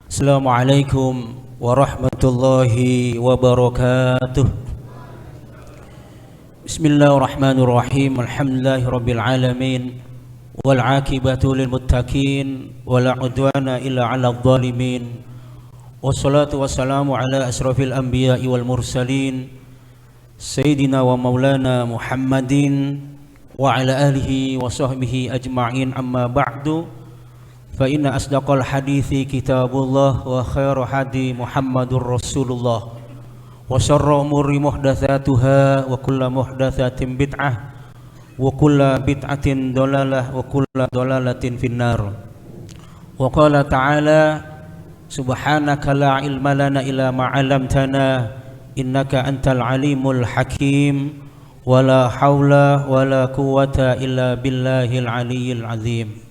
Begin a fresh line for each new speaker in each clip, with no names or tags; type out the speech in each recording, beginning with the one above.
Assalamualaikum warahmatullahi wabarakatuh. Bismillahirrahmanirrahim. Alhamdulillahirabbil alamin wal 'aqibatu lil muttaqin wala 'udwana illa 'alal zalimin. Wassalatu wassalamu ala asrafil anbiya'i wal mursalin sayyidina wa maulana Muhammadin wa ala alihi wa sahbihi ajma'in, amma ba'du. Fa inna asdaqal hadithi kitabullah wa khairu hadi Muhammadur Rasulullah wa syarra umuri muhdatsatuha wa kullu muhdatsatin bid'ah wa kullu bid'atin dalalah wa kullu dalalatin finnar. Wa qala ta'ala subhanaka la ilma lana illa ma 'allamtana innaka antal alimul hakim wa la haula wa la quwwata illa billahil aliyyil azim.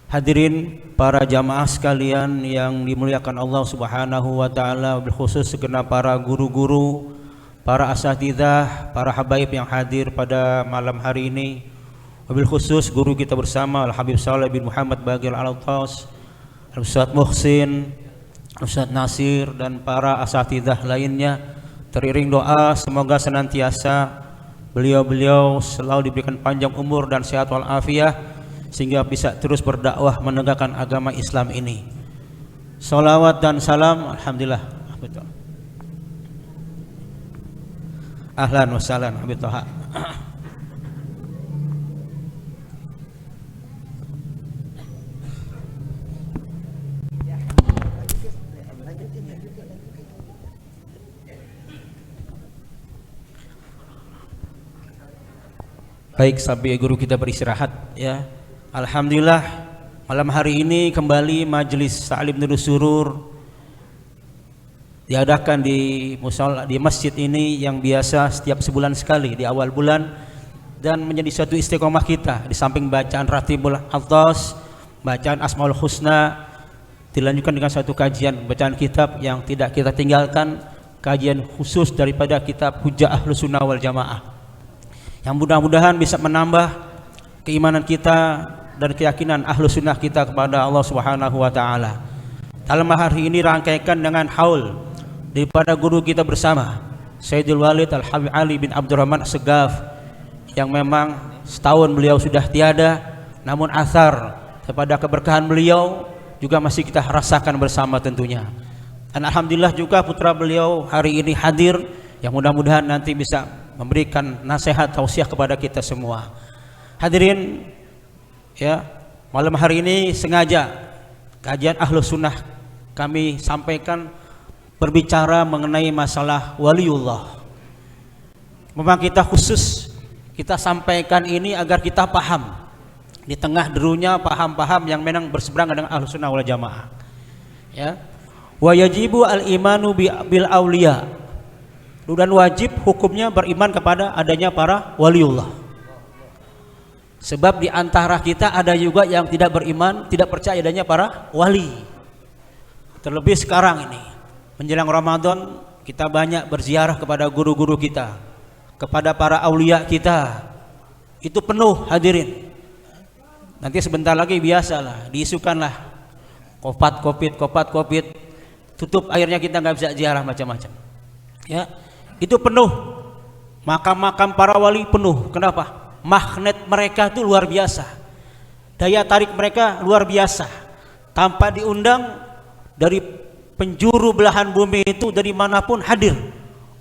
Hadirin para jamaah sekalian yang dimuliakan Allah Subhanahu wa taala, khusus segenap para guru-guru, para asatidzah, para habaib yang hadir pada malam hari ini. Wabil khusus guru kita bersama Al-Habib Shalih bin Muhammad Baqir Al-Altas, Al-Ustaz Muhsin, Ustaz Nasir, dan para asatidzah lainnya. Teriring doa semoga senantiasa beliau-beliau selalu diberikan panjang umur dan sehat walafiat sehingga bisa terus berdakwah menegakkan agama Islam ini. Salawat dan salam, alhamdulillah. Ahlan wa sahlan Habib Toha. Baik, sampai guru kita beristirahat ya. Alhamdulillah, malam hari ini kembali majelis Ta'lim Nurul Surur diadakan di musala di masjid ini yang biasa setiap sebulan sekali di awal bulan, dan menjadi suatu istiqomah kita. Di samping bacaan Ratibul Athas, bacaan Asmaul Husna, dilanjutkan dengan satu kajian bacaan kitab yang tidak kita tinggalkan, kajian khusus daripada kitab Hujjah Ahlus Sunnah wal Jamaah, yang mudah-mudahan bisa menambah keimanan kita dan keyakinan ahlu sunnah kita kepada Allah Subhanahu wa ta'ala. Dalam hari ini rangkaikan dengan haul daripada guru kita bersama Sayyidul Walid Al-Habib Ali bin Abdurrahman As-Segaf, yang memang setahun beliau sudah tiada, namun athar kepada keberkahan beliau juga masih kita rasakan bersama tentunya. Dan alhamdulillah juga putra beliau hari ini hadir, yang mudah-mudahan nanti bisa memberikan nasihat tausiah kepada kita semua. Hadirin ya, malam hari ini sengaja kajian Ahlus Sunnah kami sampaikan berbicara mengenai masalah waliullah. Memang kita khusus kita sampaikan ini agar kita paham di tengah derunya paham-paham yang memang berseberangan dengan Ahlus Sunnah wal Jamaah. Ya, wa yajibu al-imanu bil auliya, dan wajib hukumnya beriman kepada adanya para waliullah. Sebab di antara kita ada juga yang tidak beriman, tidak percaya adanya para wali. Terlebih sekarang ini menjelang Ramadan, kita banyak berziarah kepada guru-guru kita, kepada para aulia kita. Itu penuh hadirin. Nanti sebentar lagi biasalah diisukanlah kopat kopit, tutup akhirnya kita nggak bisa ziarah macam-macam. Ya, itu penuh. Makam-makam para wali penuh. Kenapa? Magnet mereka itu luar biasa, daya tarik mereka luar biasa. Tanpa diundang dari penjuru belahan bumi itu, dari manapun hadir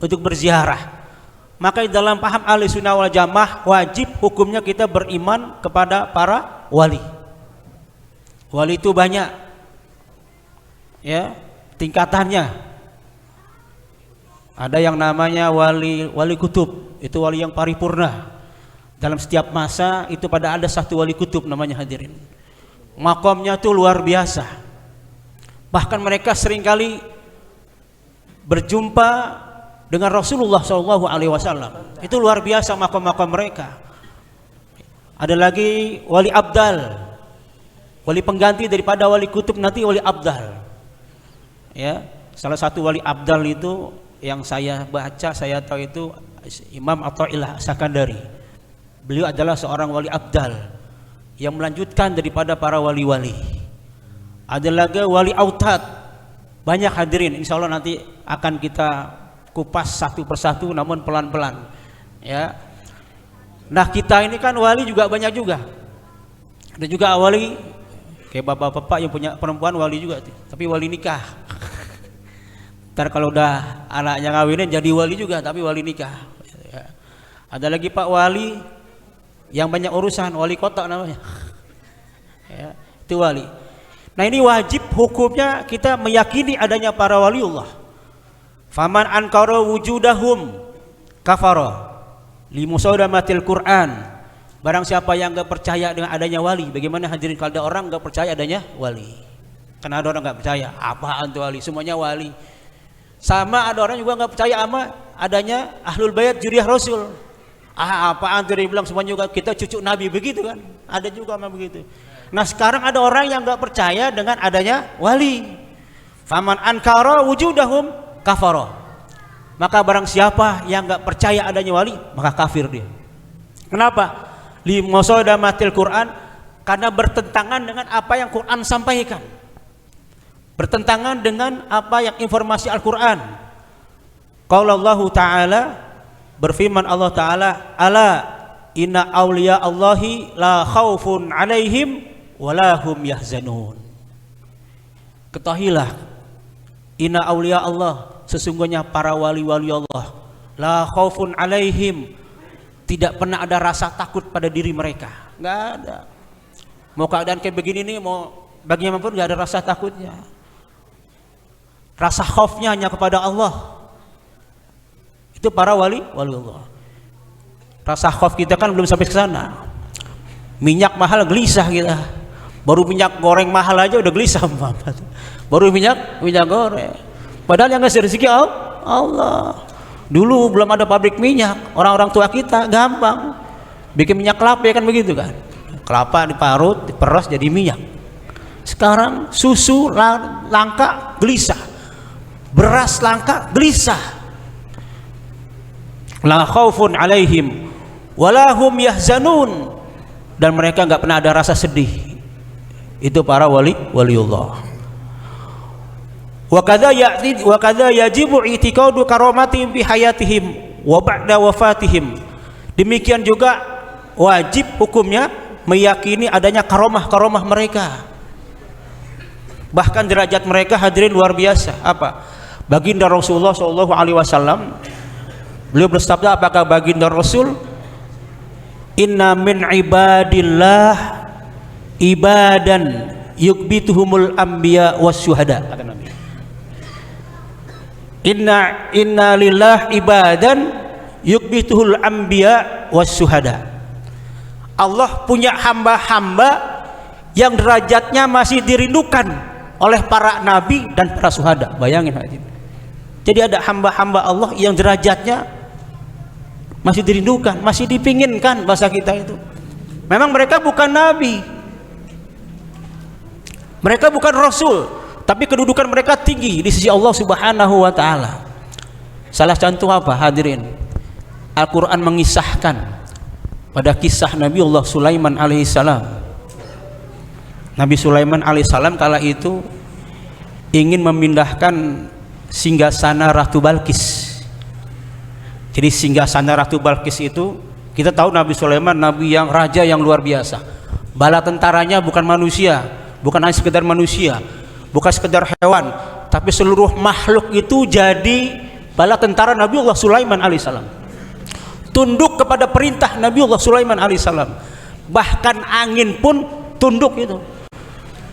untuk berziarah. Maka dalam paham ahli sunnah wal jamaah, wajib hukumnya kita beriman kepada para wali. Wali itu banyak ya tingkatannya. Ada yang namanya wali kutub, itu wali yang paripurna. Dalam setiap masa itu pada ada satu wali kutub namanya hadirin. Makamnya itu luar biasa. Bahkan mereka seringkali berjumpa dengan Rasulullah SAW. Itu luar biasa makam-makam mereka. Ada lagi wali abdal, wali pengganti daripada wali kutub, nanti wali abdal. Ya, salah satu wali abdal itu yang saya baca, saya tahu itu Imam Atha'illah Sakandari. Beliau adalah seorang wali abdal yang melanjutkan daripada para wali-wali. Ada lagi wali autad. Banyak hadirin, insya Allah nanti akan kita kupas satu persatu namun pelan-pelan ya. Nah kita ini kan wali juga banyak juga. Ada juga wali kayak bapak-bapak yang punya perempuan wali juga, tapi wali nikah. Ntar kalau udah anaknya ngawinin jadi wali juga, tapi wali nikah ya. Ada lagi pak wali yang banyak urusan, wali kota namanya ya, itu wali. Nah ini wajib hukumnya kita meyakini adanya para waliullah. Faman ankara wujudahum kafara limusawdamatil Quran. Barang siapa yang enggak percaya dengan adanya wali, bagaimana hadirin kalau ada orang enggak percaya adanya wali? Karena ada orang enggak percaya, apaan tuh wali? Semuanya wali. Sama ada orang juga enggak percaya sama adanya ahlul bait juriyah rasul. Apaan tuh dia bilang semuanya juga kita cucu nabi, begitu kan? Ada juga memang begitu. Nah sekarang ada orang yang enggak percaya dengan adanya wali. Faman ankara wujudahum kafara. Maka barang siapa yang enggak percaya adanya wali, maka kafir dia. Kenapa? Li musawdamatil Quran, karena bertentangan dengan apa yang Quran sampaikan. Bertentangan dengan apa yang informasi Al-Quran. Qaulallahu ta'ala, berfirman Allah Ta'ala, ala inna awliya Allahi la khaufun alaihim walahum yahzanun. Ketahuilah, inna awliya Allah, sesungguhnya para wali-wali Allah, la khaufun alaihim, tidak pernah ada rasa takut pada diri mereka. Nggak ada. Mau keadaan kayak begini nih, mau bagaimanapun nggak ada rasa takutnya. Rasa khaufnya hanya kepada Allah. Itu para wali Allah. Rasa khauf kita kan belum sampai ke sana. Minyak mahal gelisah kita. Baru minyak goreng mahal aja udah gelisah. Baru minyak goreng. Padahal yang ngasih rezeki Allah. Dulu belum ada pabrik minyak, orang-orang tua kita gampang bikin minyak kelapa ya kan begitu kan. Kelapa diparut, diperas jadi minyak. Sekarang susu langka gelisah. Beras langka gelisah. La khaufun alaihim walahum yahzanun, dan mereka enggak pernah ada rasa sedih. Itu para waliullah. Wa kadza yajibu i'tiqadu karamatihim fi hayatihim wa ba'da wafatihim. Demikian juga wajib hukumnya meyakini adanya karomah mereka. Bahkan derajat mereka hadirin luar biasa. Apa? Baginda Rasulullah sallallahu alaihi wasallam beliau bersabda, apakah baginda Rasul, inna min ibadillah ibadan yukbituhumul anbiya wasyuhada, kata Nabi. Inna lillah ibadan yukbituhul anbiya wasyuhada. Allah punya hamba-hamba yang derajatnya masih dirindukan oleh para nabi dan para syuhada. Bayangin hadirin. Jadi ada hamba-hamba Allah yang derajatnya masih dirindukan, masih dipinginkan, bahasa kita itu. Memang mereka bukan nabi, mereka bukan rasul, tapi kedudukan mereka tinggi di sisi Allah Subhanahu wa taala. Salah contoh apa hadirin? Al-Qur'an mengisahkan pada kisah Nabiullah Sulaiman alaihissalam. Nabi Sulaiman alaihissalam kala itu ingin memindahkan singgasana Ratu Balkis. Jadi singgasana Ratu Balkis itu, kita tahu Nabi Sulaiman nabi yang raja yang luar biasa. Bala tentaranya bukan manusia, bukan hanya sekedar manusia, bukan sekedar hewan, tapi seluruh makhluk itu jadi bala tentara Nabiullah Sulaiman alaihissalam. Tunduk kepada perintah Nabiullah Sulaiman alaihissalam. Bahkan angin pun tunduk itu.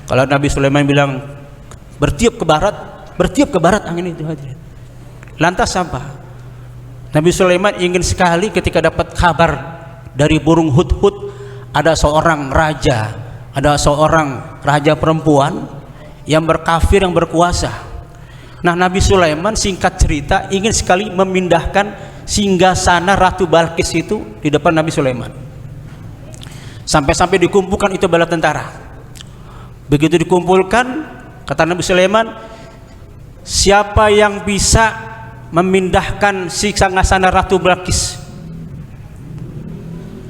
Kalau Nabi Sulaiman bilang bertiup ke barat angin itu hadirin. Lantas apa? Nabi Sulaiman ingin sekali ketika dapat kabar dari burung hudhud ada seorang raja perempuan yang berkafir, yang berkuasa. Nah Nabi Sulaiman singkat cerita ingin sekali memindahkan singgasana Ratu Balkis itu di depan Nabi Sulaiman. Sampai-sampai dikumpulkan itu bala tentara. Begitu dikumpulkan, kata Nabi Sulaiman, siapa yang bisa memindahkan singgasana Ratu Balkis?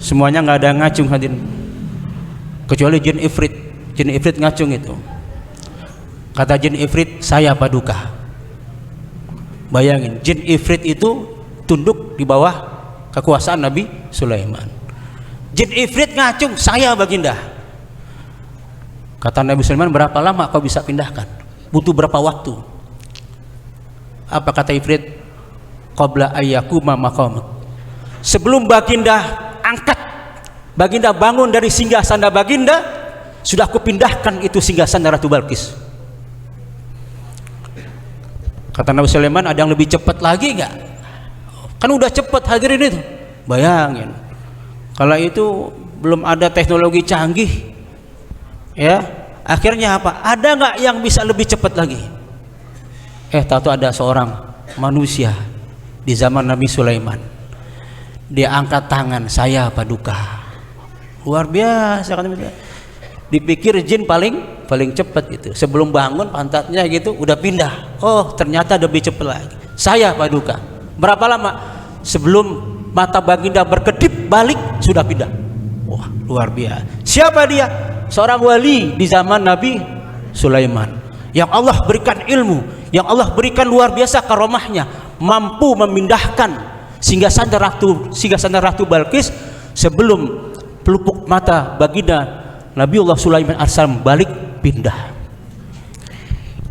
Semuanya nggak ada ngacung hadirin, kecuali jin ifrit ngacung itu. Kata jin ifrit, saya Paduka. Bayangin, jin ifrit itu tunduk di bawah kekuasaan Nabi Sulaiman. Jin ifrit ngacung, saya Baginda. Kata Nabi Sulaiman, berapa lama kau bisa pindahkan? Butuh berapa waktu? Apa kata ifrit? Qabla ayyakuma maqamak. Sebelum Baginda angkat, Baginda bangun dari singgasana Baginda, sudah aku pindahkan itu singgasana Ratu Balqis. Kata Nabi Sulaiman, ada yang lebih cepat lagi nggak? Kan udah cepat hadirin itu. Bayangin, kalau itu belum ada teknologi canggih, ya akhirnya apa? Ada nggak yang bisa lebih cepat lagi? Tahu ada seorang manusia di zaman Nabi Sulaiman, dia angkat tangan, saya Paduka. Luar biasa kan? Dipikir jin paling cepat gitu, sebelum bangun pantatnya gitu udah pindah. Oh ternyata lebih cepat lagi, saya Paduka. Berapa lama? Sebelum mata Baginda berkedip balik sudah pindah. Wah luar biasa. Siapa dia? Seorang wali di zaman Nabi Sulaiman, yang Allah berikan ilmu, yang Allah berikan luar biasa karomahnya, mampu memindahkan singgasana Ratu Balqis sebelum pelupuk mata Baginda Nabiullah Sulaiman As-Salam balik pindah.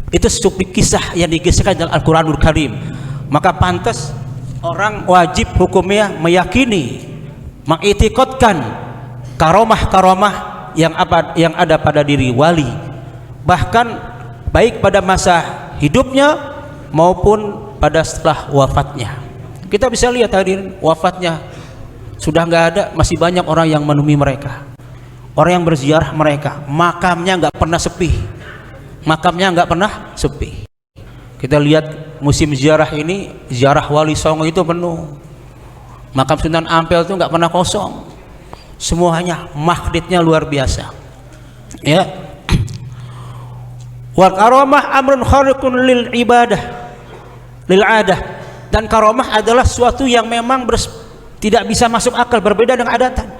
Itu seculik kisah yang dikisahkan dalam Al-Quranul Karim. Maka pantas orang wajib hukumnya meyakini, mengitikadkan karomah-karomah yang ada pada diri wali, bahkan baik pada masa hidupnya maupun pada setelah wafatnya. Kita bisa lihat hadirin, wafatnya sudah nggak ada, masih banyak orang yang menemui mereka, orang yang berziarah mereka. Makamnya nggak pernah sepi, makamnya nggak pernah sepi. Kita lihat musim ziarah ini, ziarah Wali Songo itu penuh. Makam Sunan Ampel itu nggak pernah kosong, semuanya magnetnya luar biasa. Ya, wal karomah amrun khariqun lil ibadah lil adah. Dan karomah adalah suatu yang memang tidak bisa masuk akal, berbeda dengan adatan.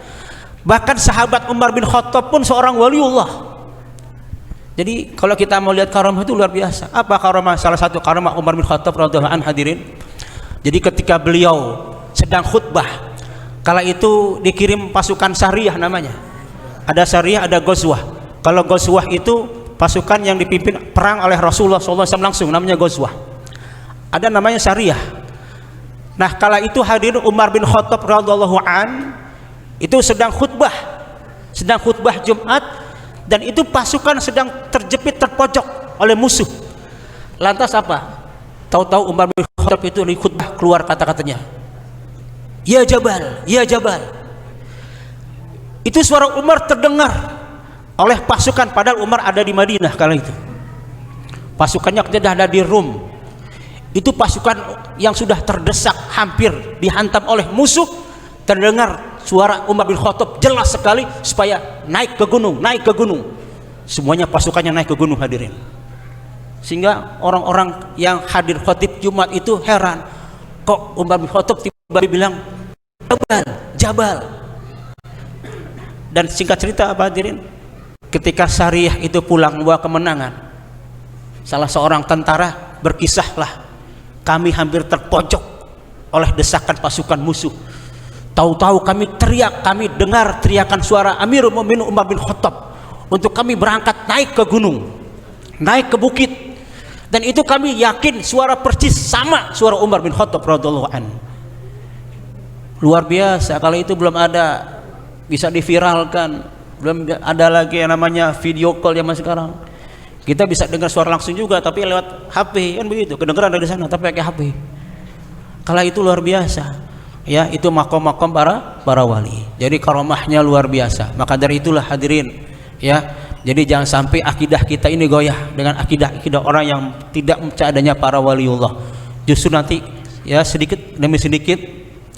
Bahkan sahabat Umar bin Khattab pun seorang waliullah. Jadi kalau kita mau lihat karomah itu luar biasa. Apa karomah? Salah satu karomah Umar bin Khattab radhiyallahu anhu hadirin. Jadi ketika beliau sedang khutbah, kala itu dikirim pasukan Sariyah namanya. Ada Sariyah, ada Ghazwah. Kalau Ghazwah itu pasukan yang dipimpin perang oleh Rasulullah SAW langsung, namanya Ghazwah. Ada namanya Sariyah. Nah kala itu hadirin Umar bin Khattab radhiyallahu an itu sedang khutbah Jumat, dan itu pasukan sedang terjepit terpojok oleh musuh. Lantas apa? Tahu-tahu Umar bin Khattab itu di khutbah keluar kata-katanya, ya Jabal, ya Jabal. Itu suara Umar terdengar oleh pasukan, padahal Umar ada di Madinah kala itu. Pasukannya tidak ada di Rum. Itu pasukan yang sudah terdesak, hampir dihantam oleh musuh. Terdengar suara Umar bin Khattab jelas sekali supaya naik ke gunung. Semuanya pasukannya naik ke gunung hadirin. Sehingga orang-orang yang hadir khatib Jumat itu heran, kok Umar bin Khattab tiba-tiba bilang Jabal. Dan singkat cerita apa hadirin, ketika Sariyah itu pulang membawa kemenangan, salah seorang tentara berkisahlah, kami hampir terpojok oleh desakan pasukan musuh. Tahu-tahu kami teriak, kami dengar teriakan suara Amirul Mukminin Umar bin Khattab untuk kami berangkat naik ke gunung, naik ke bukit. Dan itu kami yakin suara persis sama suara Umar bin Khattab radhiyallahu anhu. Luar biasa. Kalau itu belum ada bisa diviralkan, belum ada lagi yang namanya video call zaman sekarang. Kita bisa dengar suara langsung juga, tapi lewat HP kan begitu, kedengeran dari sana tapi pakai HP. Kala itu luar biasa. Ya, itu makom-makom para wali. Jadi karomahnya luar biasa. Maka dari itulah hadirin, ya. Jadi jangan sampai akidah kita ini goyah dengan akidah orang yang tidak percaya adanya para waliullah. Justru nanti ya sedikit demi sedikit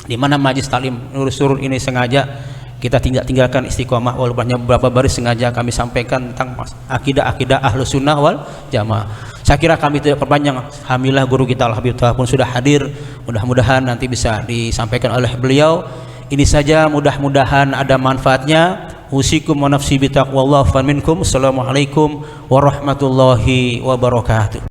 di mana majlis taklim Nurul Surur ini sengaja kita tinggalkan istiqomah, walaupun beberapa baris sengaja kami sampaikan tentang akidah Ahlus Sunnah wal Jamaah. Saya kira kami tidak perpanjang. Alhamdulillah guru kita Al-Habib pun sudah hadir. Mudah-mudahan nanti bisa disampaikan oleh beliau. Ini saja, mudah-mudahan ada manfaatnya. usikum wa nafsi bitaqwallah fa minkum. Assalamualaikum warahmatullahi wabarakatuh.